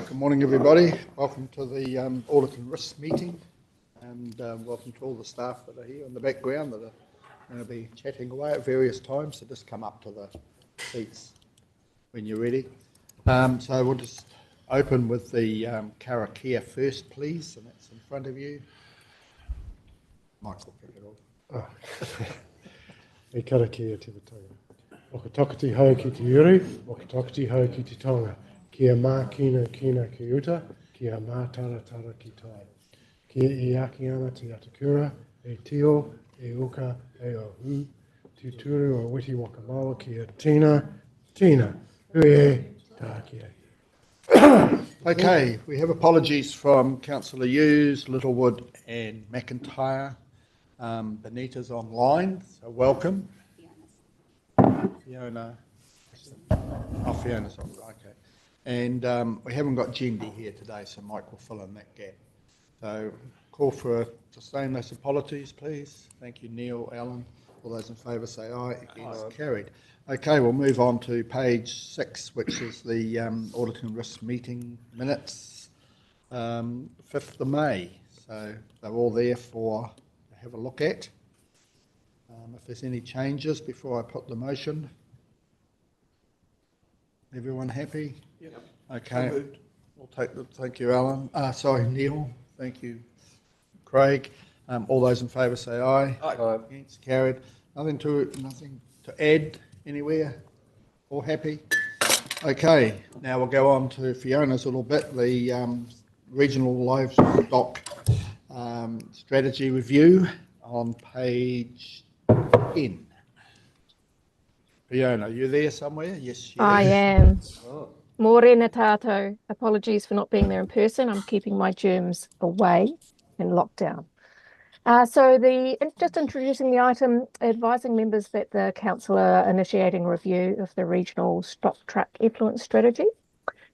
Good morning, everybody. Welcome to the Audit and Risk meeting, and welcome to all the staff that are here in the background that are going to be chatting away at various times. So just come up to the seats when you're ready. So we'll just open with the karakia first, please, and that's in front of you. Michael, pick it off. E karakia te watanga. Waka takati hau ki te uru, waka takati hau ki te tonga. Kia mā kina ki uta, kia mā tara ki tai. Kia e aki ana te atakura, e tio, e uka, e ohu. Te turu o witi wakamawa kia tina, hui e tākia. Okay, we have apologies from Councillor Hughes, Littlewood and McIntyre. Benita's online, so welcome. Fiona. Oh, Fiona's on, okay. And we haven't got Jendi here today, so Mike will fill in that gap. So call for sustain those apologies, please. Thank you, Neil, Alan. All those in favour say aye. Against, carried. Okay, we'll move on to page 6, which is the Audit and Risk meeting minutes, 5th of May. So they're all there to have a look at. If there's any changes before I put the motion. Everyone happy? Yep. Okay. We'll take the. Thank you, Alan. Sorry, Neil. Thank you, Craig. All those in favour say aye. Aye. Against, carried. Nothing to add anywhere. All happy? Okay. Now we'll go on to Fiona's a little bit. The regional livestock strategy review on page 10. Fiona, are you there somewhere? Yes, I am. Oh. Morena tātou. Apologies for not being there in person. I'm keeping my germs away in lockdown. Just introducing the item, advising members that the council are initiating a review of the regional stock truck effluent strategy.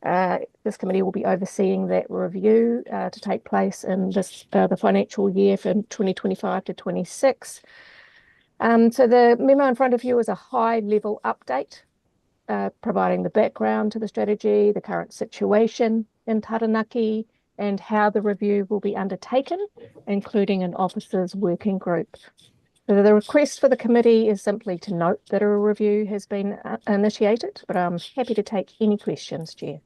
This committee will be overseeing that review to take place in the financial year from 2025 to 26. So the memo in front of you is a high-level update, providing the background to the strategy, the current situation in Taranaki, and how the review will be undertaken, including an officers' working group. So the request for the committee is simply to note that a review has been initiated, but I'm happy to take any questions, Chair.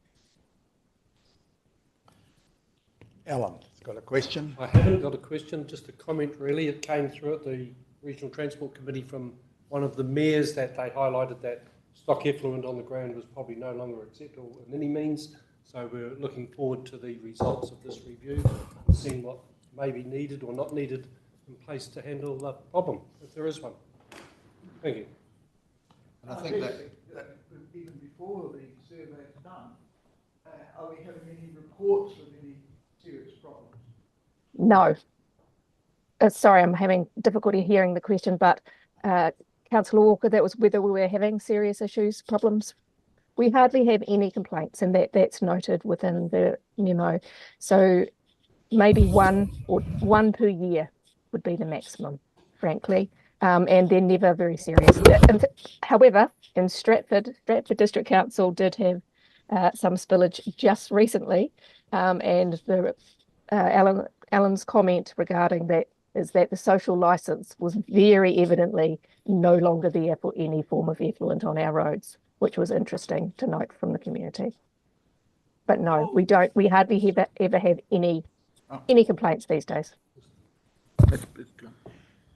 Alan's got a question. I haven't got a question, just a comment really. It came through at the Regional Transport Committee from one of the mayors that they highlighted that stock effluent on the ground was probably no longer acceptable in any means. So we're looking forward to the results of this review and seeing what may be needed or not needed in place to handle the problem, if there is one. Thank you. And I think that even before the survey is done, are we having any reports of any serious problems? No. Sorry, I'm having difficulty hearing the question, but Councillor Walker, that was whether we were having serious issues, problems. We hardly have any complaints, and that's noted within the memo. So maybe one per year would be the maximum, frankly, and they're never very serious. However, in Stratford District Council did have some spillage just recently, and the Alan's comment regarding that is that the social licence was very evidently no longer there for any form of effluent on our roads, which was interesting to note from the community. But no, we don't. We hardly ever have any complaints these days. That's good.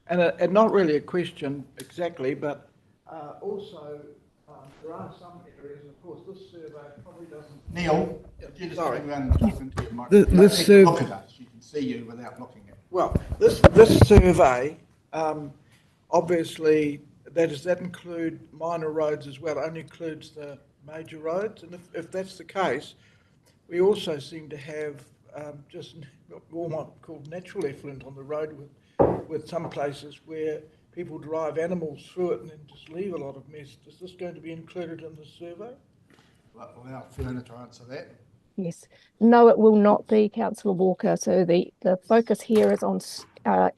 And not really a question exactly, but also there are some areas, and of course this survey probably doesn't. Neil, you just sorry. around and talk into your microphone. This survey. Look at us. You can see you without looking at. Well, this survey, obviously, does that include minor roads as well? It only includes the major roads, and if that's the case, we also seem to have just what might be called natural effluent on the road with some places where people drive animals through it and then just leave a lot of mess. Is this going to be included in the survey? Well, allow Fiona to answer that. Yes. No, it will not be, Councillor Walker. So the focus here is on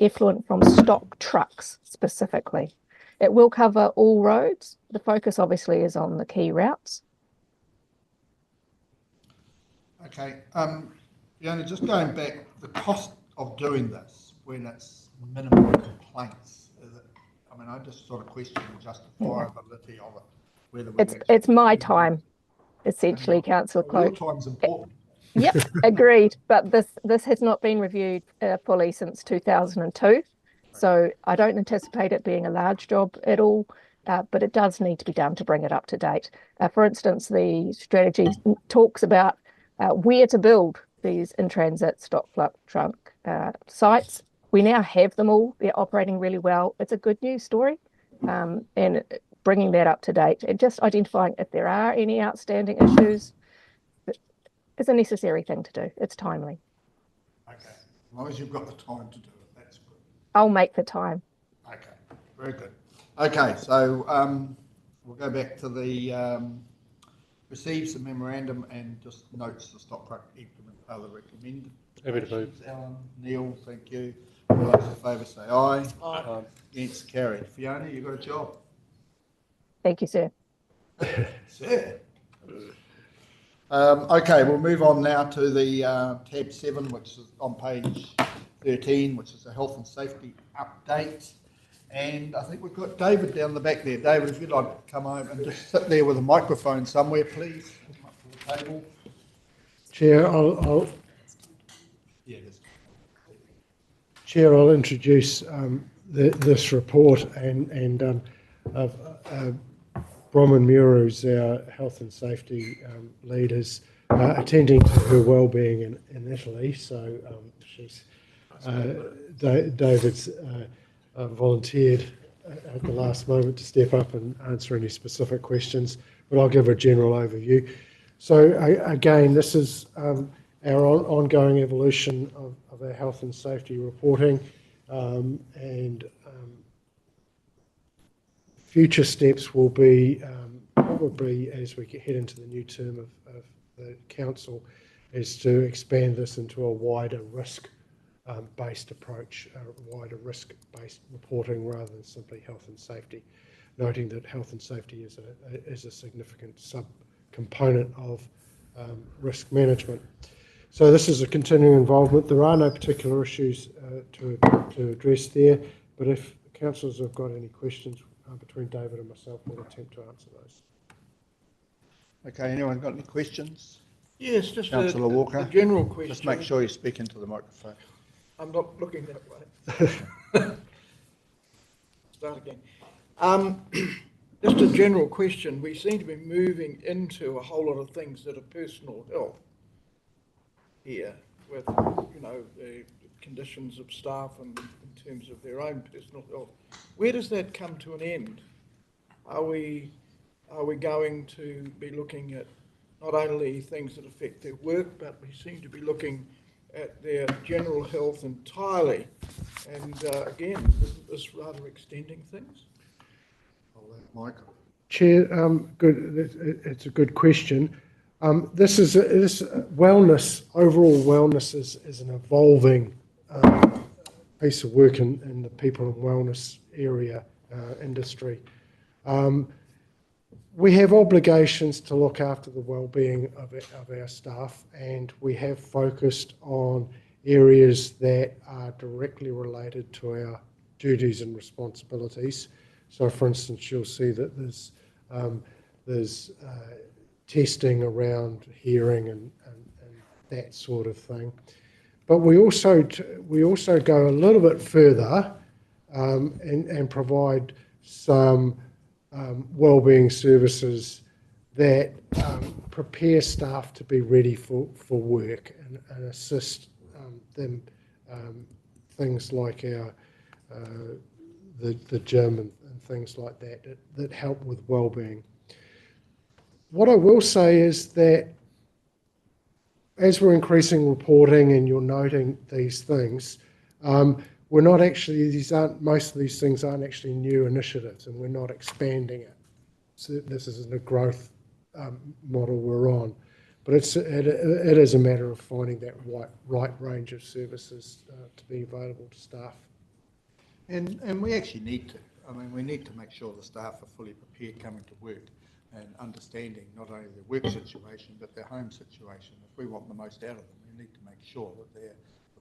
effluent from stock trucks specifically. It will cover all roads. The focus obviously is on the key routes. Okay, Fiona, just going back, the cost of doing this when it's minimal complaints, is it? I mean, I just sort of question the justifiability of it, whether we It's my time, essentially, Councillor Well, your Cloak. time's important. Yep, agreed. But this has not been reviewed fully since 2002. So I don't anticipate it being a large job at all, but it does need to be done to bring it up to date. For instance, the strategy talks about where to build these in-transit stock trunk sites. We now have them all. They're operating really well. It's a good news story. And bringing that up to date and just identifying if there are any outstanding issues is a necessary thing to do. It's timely. Okay, as long as you've got the time to do it, that's good. I'll make the time. Okay, very good. Okay, so we'll go back to the receives the memorandum and just notes the stock truck implement other recommended. Happy to move. Alan, Neil, thank you. All those in favour say aye. Aye. Against, carried. Fiona, you got a job. Thank you, sir. Sir. Okay, we'll move on now to the tab 7, which is on page 13, which is the health and safety update. And I think we've got David down the back there. David, if you'd like to come over and just sit there with a microphone somewhere, please. Come up to the table. Chair, I'll Yeah, it is. Chair, I'll introduce this report and Bronwyn Muru's our health and safety leaders attending to her wellbeing in Italy. So she's David's volunteered at the last moment to step up and answer any specific questions, but I'll give a general overview. So again, this is our ongoing evolution of our health and safety reporting, and future steps will be probably as we head into the new term of the council, is to expand this into a wider risk-based approach, wider risk-based reporting rather than simply health and safety, noting that health and safety is a significant sub-component of risk management. So this is a continuing involvement. There are no particular issues to address there, but if councillors have got any questions between David and myself, we'll attempt to answer those. Okay, anyone got any questions? Yes, just Councillor Walker. a general question. Just make sure you speak into the microphone. I'm not looking that way. Start again. Just a general question. We seem to be moving into a whole lot of things that are personal health here, with the conditions of staff and in terms of their own personal health. Where does that come to an end? Are we going to be looking at not only things that affect their work, but we seem to be looking at their general health entirely? And again, isn't this rather extending things? I'll let Michael. Chair, good. It's a good question. This wellness. Overall wellness is an evolving piece of work in the people and wellness area industry. We have obligations to look after the well-being of our staff, and we have focused on areas that are directly related to our duties and responsibilities. So, for instance, you'll see that there's testing around hearing and that sort of thing. But we also go a little bit further and provide some wellbeing services that prepare staff to be ready for work and assist them, things like the gym and things like that help with wellbeing. What I will say is that as we're increasing reporting and you're noting these things, we're not actually, most of these things aren't actually new initiatives, and we're not expanding it. So this isn't a growth model we're on, but it is a matter of finding that right range of services to be available to staff. And we actually need to. I mean, we need to make sure the staff are fully prepared coming to work. and understanding not only their work situation but their home situation. If we want the most out of them, we need to make sure that their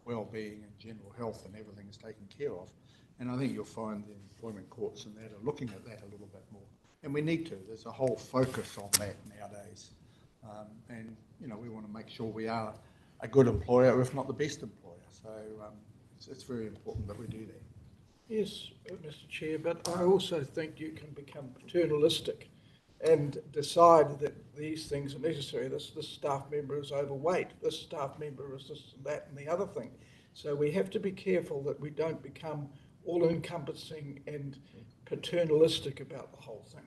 well-being and general health and everything is taken care of. And I think you'll find the employment courts and that are looking at that a little bit more. And we need to. There's a whole focus on that nowadays. And, you know, we want to make sure we are a good employer, if not the best employer. So it's very important that we do that. Yes, Mr. Chair, but I also think you can become paternalistic and decide that these things are necessary. This staff member is overweight, this staff member is this and that and the other thing. So we have to be careful that we don't become all-encompassing and paternalistic about the whole thing.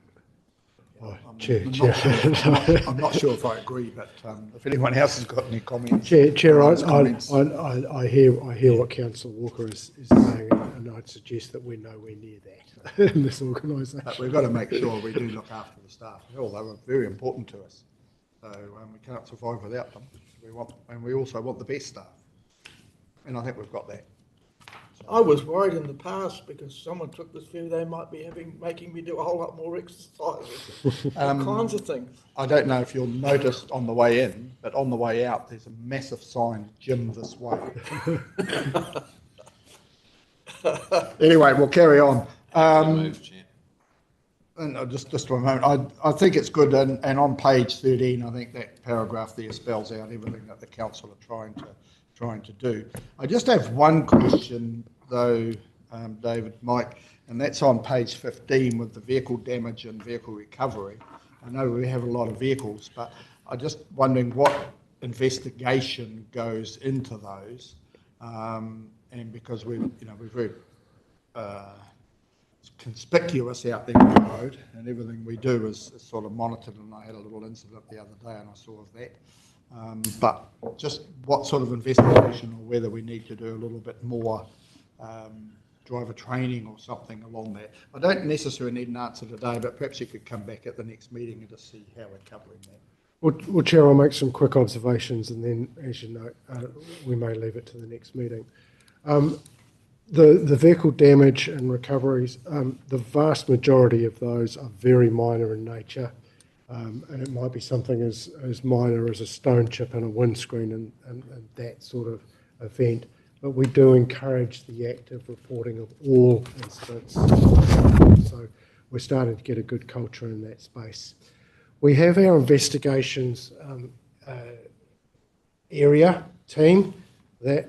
Oh, I'm Chair, not sure if I agree, but if anyone else has got any comments. Chair, comments. I hear what Councillor Walker is saying, and I'd suggest that we're nowhere near that in this organisation. But we've got to make sure we do look after the staff. Well, they were very important to us, so we can't survive without them. We also want the best staff, and I think we've got that. I was worried in the past because someone took this view they might be making me do a whole lot more exercises, all kinds of things. I don't know if you'll notice on the way in, but on the way out, there's a massive sign, gym this way. Anyway, we'll carry on. And just for a moment, I think it's good, and on page 13, I think that paragraph there spells out everything that the council are trying to do. I just have one question though, David, Mike, and that's on page 15 with the vehicle damage and vehicle recovery. I know we have a lot of vehicles, but I'm just wondering what investigation goes into those, and because we're very conspicuous out there on the road, and everything we do is sort of monitored, and I had a little incident the other day and I saw of that. But just what sort of investigation, or whether we need to do a little bit more driver training or something along that. I don't necessarily need an answer today, but perhaps you could come back at the next meeting and just see how we're covering that. Well, Chair, I'll make some quick observations, and then, as you know, we may leave it to the next meeting. The vehicle damage and recoveries, the vast majority of those are very minor in nature. And it might be something as minor as a stone chip in a windscreen and that sort of event. But we do encourage the active reporting of all incidents. So we're starting to get a good culture in that space. We have our investigations area team that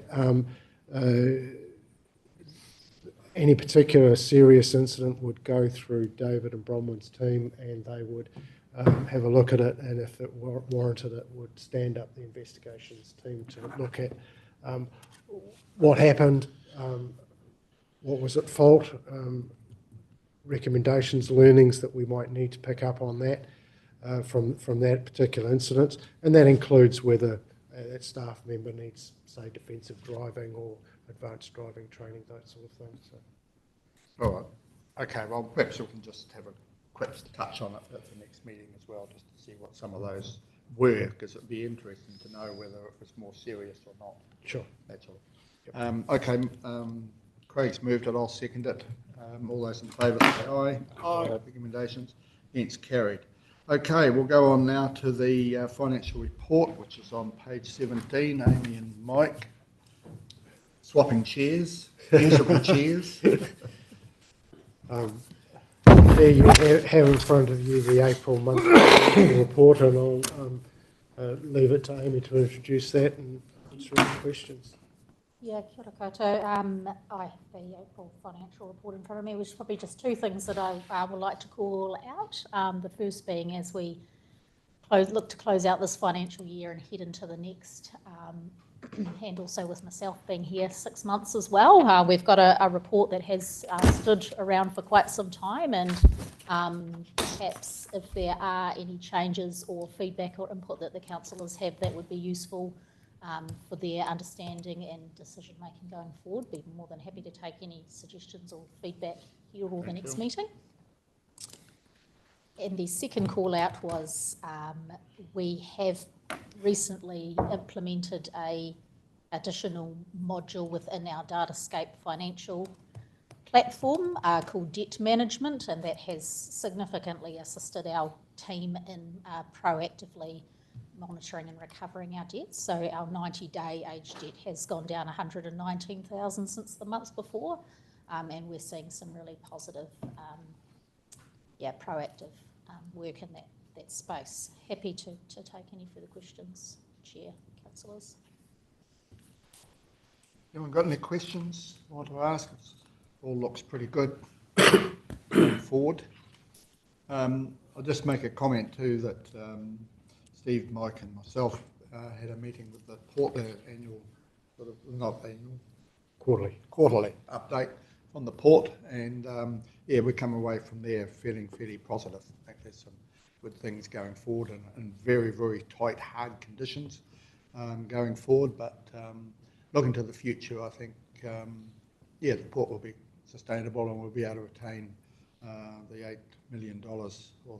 any particular serious incident would go through David and Bronwyn's team, and they would have a look at it, and if it warranted it, would stand up the investigations team to look at what happened, what was at fault, recommendations, learnings that we might need to pick up on that from that particular incident, and that includes whether that staff member needs, say, defensive driving or advanced driving training, that sort of thing. So. All right. Okay, well, perhaps we can just have a quick touch on it at the next meeting as well, just to see what some of those were, because it'd be interesting to know whether it was more serious or not. Sure. That's all. Yep. Okay, Craig's moved it, I'll second it. All those in favour say aye. Aye. Recommendations. Hence carried. Okay, we'll go on now to the financial report, which is on page 17. Amy and Mike swapping chairs, musical chairs. There you have in front of you the April monthly report, and I'll leave it to Amy to introduce that and answer any questions. Yeah, kia ora koutou. I have the April financial report in front of me, which is probably just two things that I would like to call out. The first being, as we look to close out this financial year and head into the next, and also with myself being here 6 months as well, we've got a report that has stood around for quite some time, and perhaps if there are any changes or feedback or input that the councillors have, that would be useful for their understanding and decision making going forward. Be more than happy to take any suggestions or feedback here or the next meeting. And the second call out was we have recently implemented a additional module within our Datascape financial platform called Debt Management, and that has significantly assisted our team in proactively monitoring and recovering our debts. So our 90-day aged debt has gone down 119,000 since the month before, and we're seeing some really positive, proactive work in that space. Happy to take any further questions, Chair, councillors. Anyone got any questions you want to ask? It all looks pretty good going forward. I'll just make a comment too that Steve, Mike and myself had a meeting with the port, their annual, not annual, quarterly update on the port, and we come away from there feeling fairly positive. I think there's some good things going forward and very, very tight, hard conditions going forward, but looking to the future, I think, the port will be sustainable and we'll be able to retain the $8 million or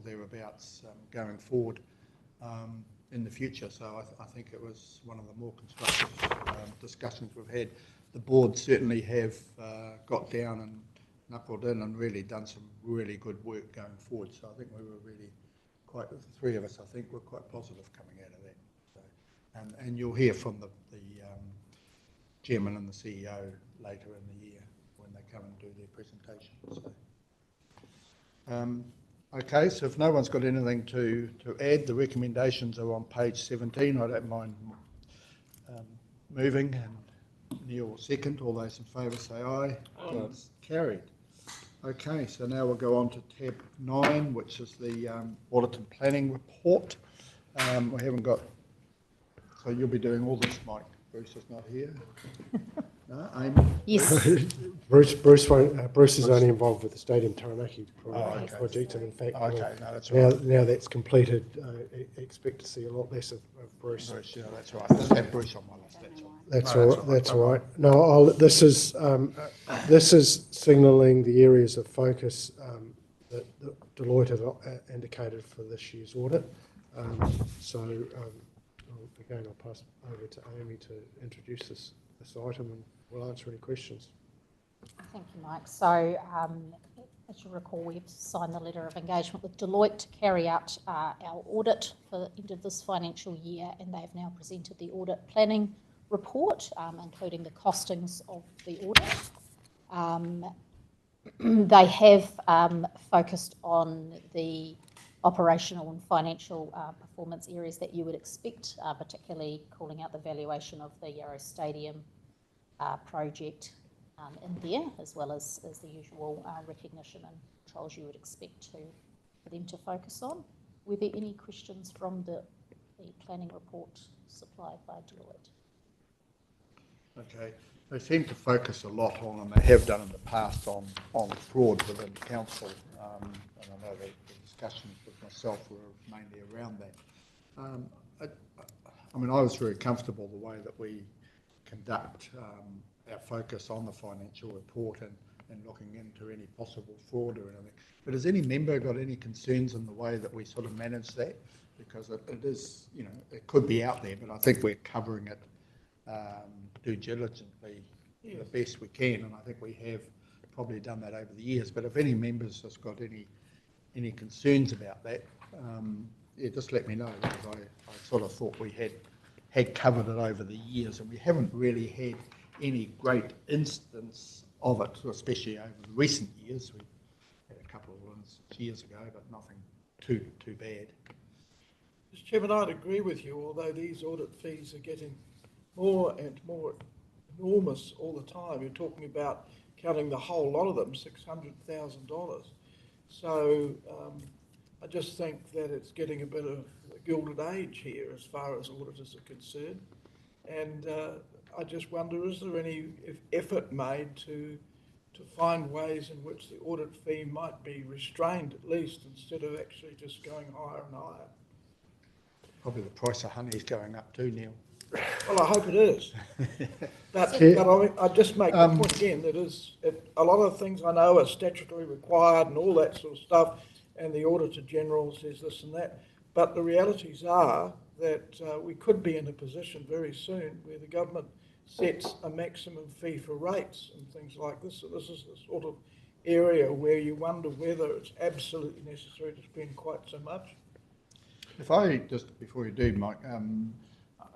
thereabouts going forward in the future. So I think it was one of the more constructive discussions we've had. The board certainly have got down and knuckled in and really done some really good work going forward. So I think we were really quite, the three of us, I think, were quite positive coming out of that. So, and you'll hear from the chairman and the CEO later in the year when they come and do their presentation. So, okay, so if no one's got anything to add, the recommendations are on page 17. I don't mind moving, and Neil will second. All those in favour say aye. That's carried. Okay, so now we'll go on to tab 9, which is the audit and planning report. We haven't got, so you'll be doing all this, Mike. Bruce is not here. No, Amy? Yes. Bruce is only involved with the Stadium Taranaki project, and in fact, now that's completed, expect to see a lot less of Bruce. Bruce, yeah, that's right. I had Bruce on my list. That's all right. That's all right. No, this is signalling the areas of focus that Deloitte have indicated for this year's audit. Again, I'll pass over to Amy to introduce this item, and we'll answer any questions. Thank you, Mike. So, as you recall, we've signed the letter of engagement with Deloitte to carry out our audit for the end of this financial year, and they've now presented the audit planning report, including the costings of the audit. They have focused on the operational and financial performance areas that you would expect, particularly calling out the valuation of the Yarrow Stadium project in there, as well as the usual recognition and controls you would expect for them to focus on. Were there any questions from the planning report supplied by Deloitte? Okay, they seem to focus a lot on, and they have done in the past, on fraud within council, and I know the discussions with myself were mainly around that. I mean, I was very comfortable the way that we conduct our focus on the financial report and looking into any possible fraud or anything. But has any member got any concerns in the way that we sort of manage that? Because it is, you know, it could be out there, but I think we're covering it due diligently the best we can, and I think we have probably done that over the years. But if any members has got any concerns about that, just let me know, because I sort of thought we had covered it over the years, and we haven't really had any great instance of it, especially over the recent years. We had a couple of ones years ago, but nothing too bad. Mr. Chairman, I'd agree with you, although these audit fees are getting more and more enormous all the time. You're talking about counting the whole lot of them, $600,000. So I just think that it's getting a bit of a gilded age here as far as auditors are concerned. And I just wonder, is there any effort made to find ways in which the audit fee might be restrained at least, instead of actually just going higher and higher? Probably the price of honey is going up too, Neil. Well, I hope it is. But I just make the point again that a lot of things I know are statutory required and all that sort of stuff, and the Auditor General says this and that. But the realities are that we could be in a position very soon where the government sets a maximum fee for rates and things like this. So this is the sort of area where you wonder whether it's absolutely necessary to spend quite so much. If I just, before you do, Mike,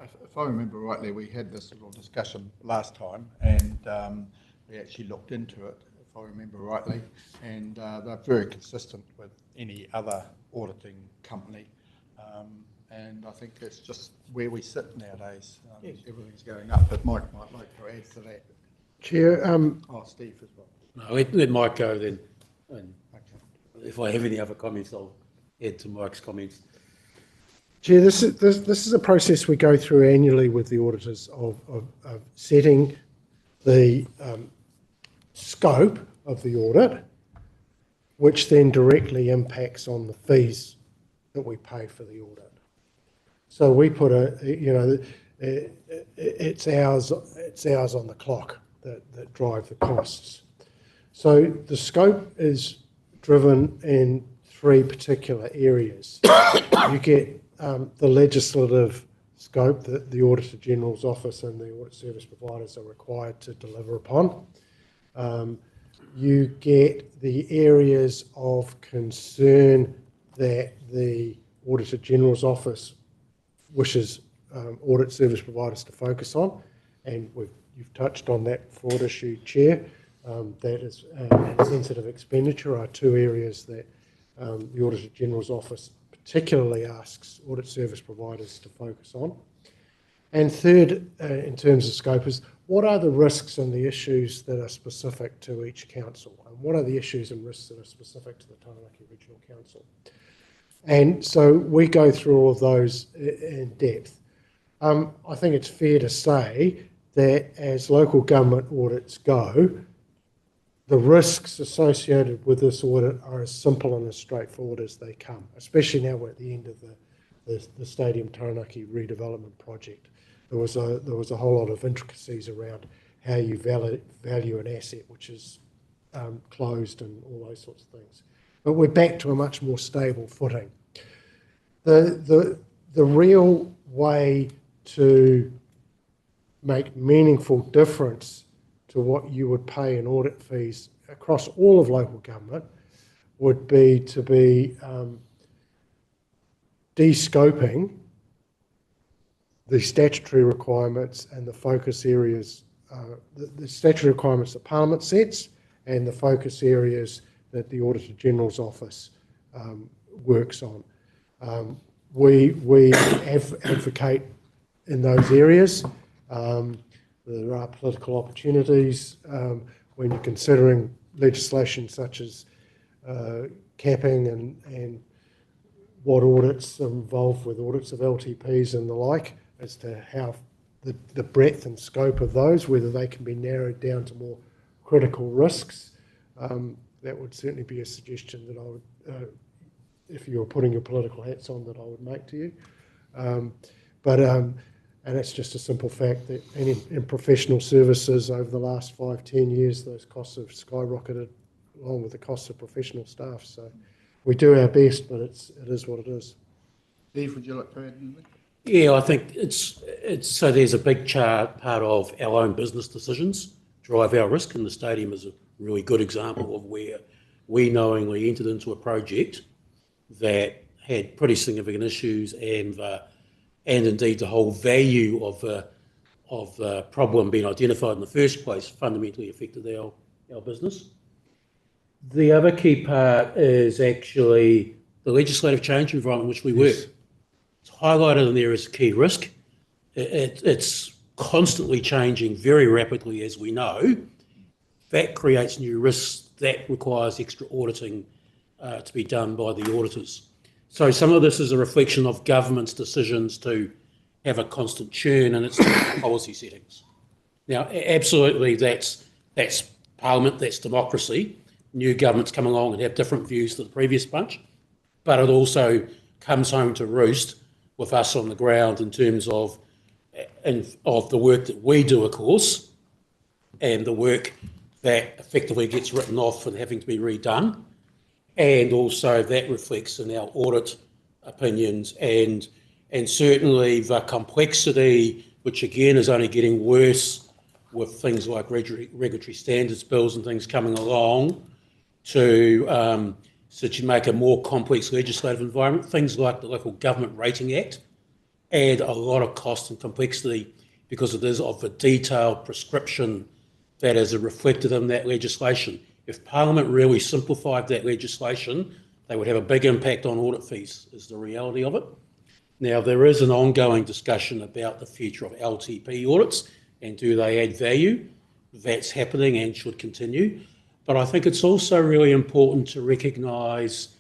if I remember rightly, we had this little discussion last time, and we actually looked into it, if I remember rightly, and they're very consistent with any other auditing company. And I think that's just where we sit nowadays. Yes. Everything's going up, but Mike might like to add to that. Chair, Oh, Steve as well. No, let Mike go then. And Okay. if I have any other comments, I'll add to Mike's comments. Chair, this is a process we go through annually with the auditors of setting the scope of the audit, which then directly impacts on the fees that we pay for the audit. So we put it's hours on the clock that drive the costs. So the scope is driven in three particular areas. You get the legislative scope that the Auditor General's Office and the audit service providers are required to deliver upon. You get the areas of concern that the Auditor General's Office wishes audit service providers to focus on, and you've touched on that fraud issue, Chair. That is sensitive expenditure are two areas that the Auditor General's Office particularly asks audit service providers to focus on. And third, in terms of scope, is what are the risks and the issues that are specific to each council? And what are the issues and risks that are specific to the Taranaki Regional Council? And so we go through all of those in depth. I think it's fair to say that as local government audits go, the risks associated with this audit are as simple and as straightforward as they come, especially now we're at the end of the Stadium Taranaki redevelopment project. There was a whole lot of intricacies around how you value an asset which is closed and all those sorts of things. But we're back to a much more stable footing. The real way to make meaningful difference to what you would pay in audit fees across all of local government would be to be de-scoping the statutory requirements and the focus areas, the statutory requirements that Parliament sets and the focus areas that the Auditor General's Office works on. We advocate in those areas. There are political opportunities when you're considering legislation such as capping and what audits are involved with audits of LTPs and the like, as to how the breadth and scope of those, whether they can be narrowed down to more critical risks. That would certainly be a suggestion that I would, if you were putting your political hats on, that I would make to you. And it's just a simple fact that in professional services over the last 5-10 years, those costs have skyrocketed along with the costs of professional staff. So we do our best, but it is what it is. Steve, would you like to add anything? Yeah, I think it's so there's a big part of our own business decisions drive our risk, and the stadium is a really good example of where we knowingly entered into a project that had pretty significant issues, and indeed the whole value of the problem being identified in the first place fundamentally affected our business. The other key part is actually the legislative change environment in which we work. It's highlighted in there as a key risk. It's constantly changing very rapidly, as we know. That creates new risks. That requires extra auditing to be done by the auditors. So some of this is a reflection of government's decisions to have a constant churn in its policy settings. Now, absolutely, that's Parliament, that's democracy. New governments come along and have different views to the previous bunch, but it also comes home to roost with us on the ground in terms of the work that we do, of course, and the work that effectively gets written off and having to be redone. And also that reflects in our audit opinions and certainly the complexity, which again is only getting worse with things like regulatory standards bills and things coming along, to So to make a more complex legislative environment, things like the Local Government Rating Act add a lot of cost and complexity because it is of the detailed prescription that is reflected in that legislation. If Parliament really simplified that legislation, they would have a big impact on audit fees, is the reality of it. Now, there is an ongoing discussion about the future of LTP audits and do they add value. That's happening and should continue. But I think it's also really important to recognise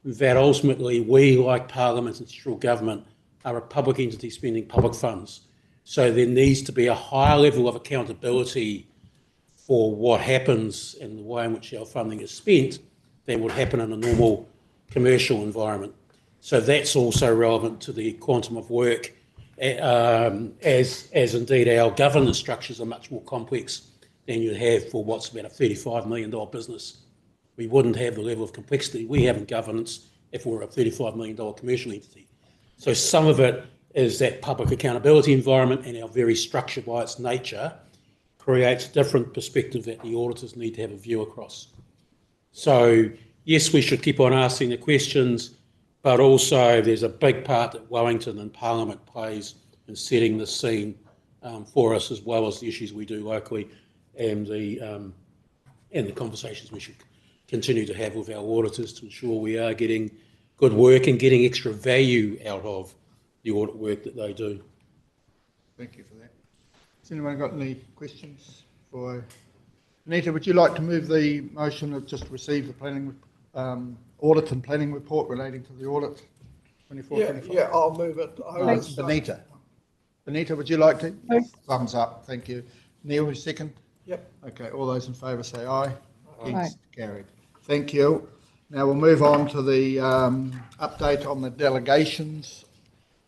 that ultimately we, like Parliament and central government, are a public entity spending public funds. So there needs to be a higher level of accountability for what happens and the way in which our funding is spent than would happen in a normal commercial environment. So that's also relevant to the quantum of work, as indeed our governance structures are much more complex than you'd have for what's about a $35 million business. We wouldn't have the level of complexity we have in governance if we're a $35 million commercial entity. So some of it is that public accountability environment, and our very structure by its nature creates a different perspective that the auditors need to have a view across. So yes, we should keep on asking the questions, but also there's a big part that Wellington and Parliament plays in setting the scene for us, as well as the issues we do locally and the conversations we should continue to have with our auditors to ensure we are getting good work and getting extra value out of the audit work that they do. Thank you for that. Has anyone got any questions for Anita? Would you like to move the motion of just receive the planning audit and planning report relating to the audit 24-25? Yeah, I'll move it. Benita. Benita, would you like to? No. Thumbs up, thank you. Neil, who's second? Yep. Okay, all those in favour say aye. Against, Aye. carried. Thank you. Now we'll move on to the update on the delegations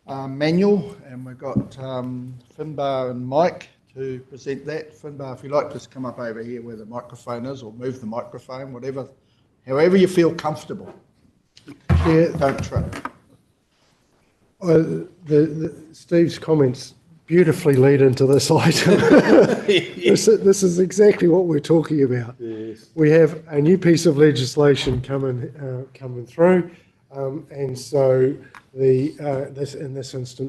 manual, and we've got Finbar and Mike to present that. Finbar, if you'd like, just come up over here where the microphone is, or move the microphone, whatever, however you feel comfortable. Yeah, Don't trip. Steve's comments beautifully lead into this item. This is exactly what we're talking about. Yes. We have a new piece of legislation coming through, and so this instance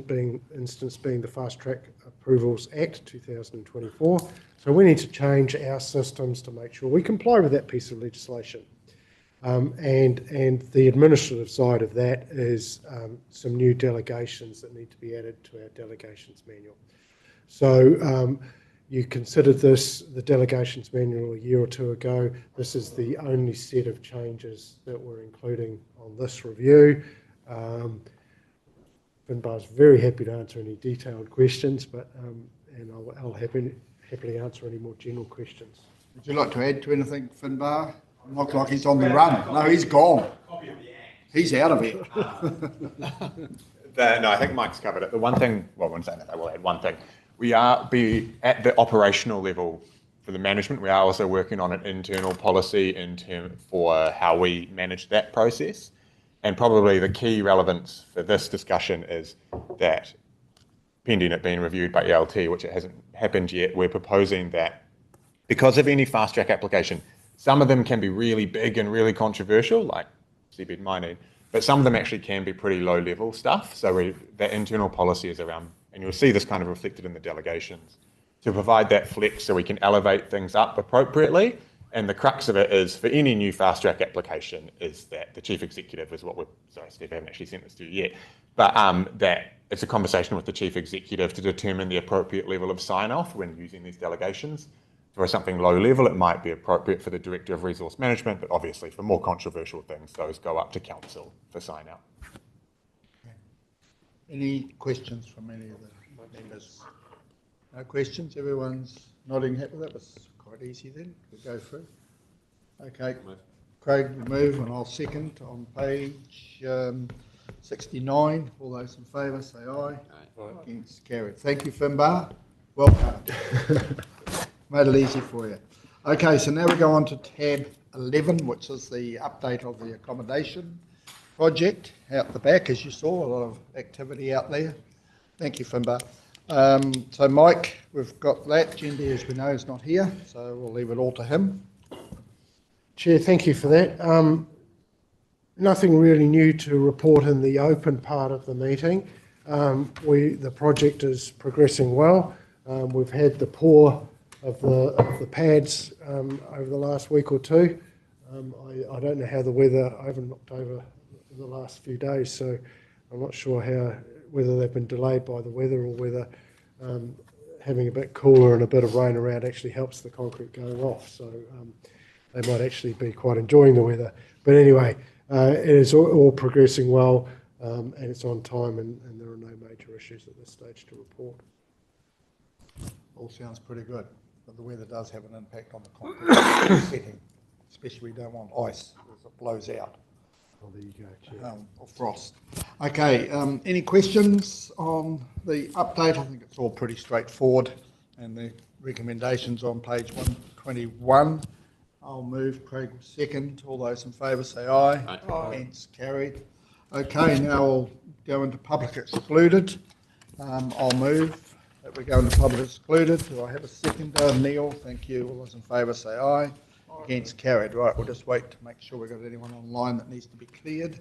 being the Fast Track Approvals Act 2024. So we need to change our systems to make sure we comply with that piece of legislation. And the administrative side of that is some new delegations that need to be added to our delegations manual. So you considered the delegations manual a year or two ago. This is the only set of changes that we're including on this review. Finbar's very happy to answer any detailed questions, but and I'll happily answer any more general questions. Would you like to add to anything, Finbar? Looks like he's on the run. No, he's gone. He's out of here. No, I think Mike's covered it. The one thing, well, I wouldn't say that, I will add one thing. We are at the operational level for the management. We are also working on an internal policy for how we manage that process. And probably the key relevance for this discussion is that, pending it being reviewed by ELT, which it hasn't happened yet, we're proposing that because of any fast track application, some of them can be really big and really controversial, like seabed mining, but some of them actually can be pretty low level stuff. So that internal policy is around, and you'll see this kind of reflected in the delegations, to provide that flex so we can elevate things up appropriately. And the crux of it is, for any new fast track application, is that the chief executive is what we're, sorry Steve, I haven't actually sent this to you yet, but that it's a conversation with the chief executive to determine the appropriate level of sign off when using these delegations. For something low level, it might be appropriate for the Director of Resource Management, but obviously for more controversial things, those go up to Council for sign out. Any questions from any of the members? No questions? Everyone's nodding happy. That was quite easy then. We'll go through. Okay. Craig will move and I'll second on page 69. All those in favour say aye. Aye. Against, carried. Thank you, Finbar. Welcome. Made it easy for you. Okay, so now we go on to tab 11, which is the update of the accommodation project out the back. As you saw, a lot of activity out there. Thank you, Finbar. So Mike, we've got that. Jendi, as we know, is not here, so we'll leave it all to him. Chair, thank you for that. Nothing really new to report in the open part of the meeting. The project is progressing well. We've had the pour of the pads over the last week or two. I don't know how the weather, I haven't looked over the last few days, so I'm not sure whether they've been delayed by the weather or whether having a bit cooler and a bit of rain around actually helps the concrete going off. So they might actually be quite enjoying the weather. But anyway, it is all progressing well, and it's on time, and there are no major issues at this stage to report. All sounds pretty good, but the weather does have an impact on the concrete setting, especially we don't want ice as it blows out. Oh, there you go, Chair. Or frost. Okay, any questions on the update? I think it's all pretty straightforward, and the recommendations on page 121. I'll move, Craig will second. All those in favour say aye. Aye. Hence carried. Okay, now we'll go into public excluded. I'll move that we go into public excluded. Do I have a seconder? Neil, thank you. All those in favour say aye. Against carried. Right, we'll just wait to make sure we've got anyone online that needs to be cleared.